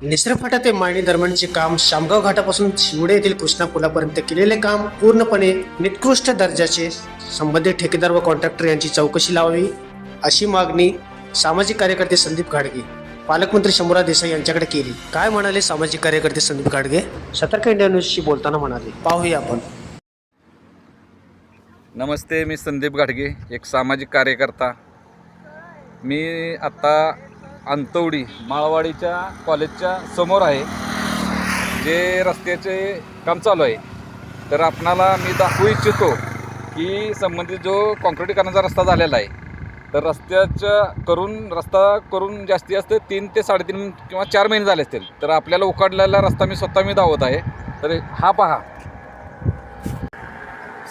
निसरफाटा ते माळणी दरम्यानचे काम शामगाव घाटापासून शिवडे येथील कृष्णा पुलापर्यंत केलेले काम पूर्णपणे निकृष्ट दर्जाचे संबंधित ठेकेदार व कॉन्ट्रॅक्टर यांची चौकशी लावावी अशी मागणी सामाजिक कार्यकर्ते संदीप गाडगे पालकमंत्री शंभूराज देसाई यांच्याकडे केली. काय म्हणाले सामाजिक कार्यकर्ते संदीप गाडगे? सतर्क इंडिया न्यूजशी बोलताना म्हणाले, पाहूया आपण. नमस्ते, मी संदीप गाडगे, एक सामाजिक कार्यकर्ता. मी आत्ता अंतवडी माळवाडीच्या कॉलेजच्या समोर आहे, जे रस्त्याचे काम चालू आहे. तर आपणाला मी दाखवू इच्छितो की संबंधित जो काँक्रिटीकरणाचा रस्ता झालेला आहे, तर रस्ता करून जास्तीत जास्त 3 ते 3.5 किंवा 4 महिने झाले असतील. तर आपल्याला उकडलेला रस्ता मी स्वतः धावत आहे. तर हा पहा,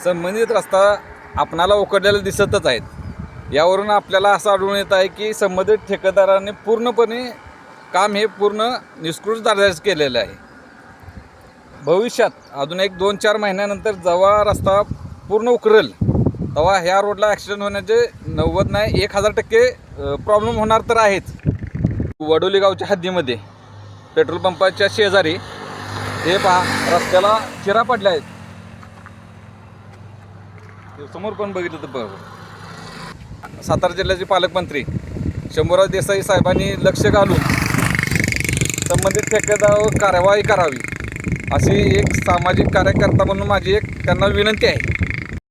संबंधित रस्ता आपणाला उकडलेला दिसतच आहेत. यावरून आपल्याला असं आढळून येत आहे की संबंधित ठेकेदाराने पूर्णपणे काम हे पूर्ण निष्कृष्ट दर्जाचे केलेलं आहे. भविष्यात अजून 1-2-4 महिन्यानंतर जेव्हा रस्ता पूर्ण उकरेल तेव्हा ह्या रोडला ॲक्सिडेंट होण्याचे 90 नाही 1000% प्रॉब्लेम होणार तर आहेच. वडोली गावच्या हद्दीमध्ये पेट्रोल पंपाच्या शेजारी हे पहा, रस्त्याला चिरा पडल्या आहेत. समोर पण बघितलं तर बरोबर. सातारा जिल्ह्याचे पालकमंत्री शंभूराज देसाई साहेबांनी लक्ष घालून संबंधित ठेकेदारावर कारवाई करावी अशी एक सामाजिक कार्यकर्ता म्हणून माझी एक त्यांना विनंती आहे.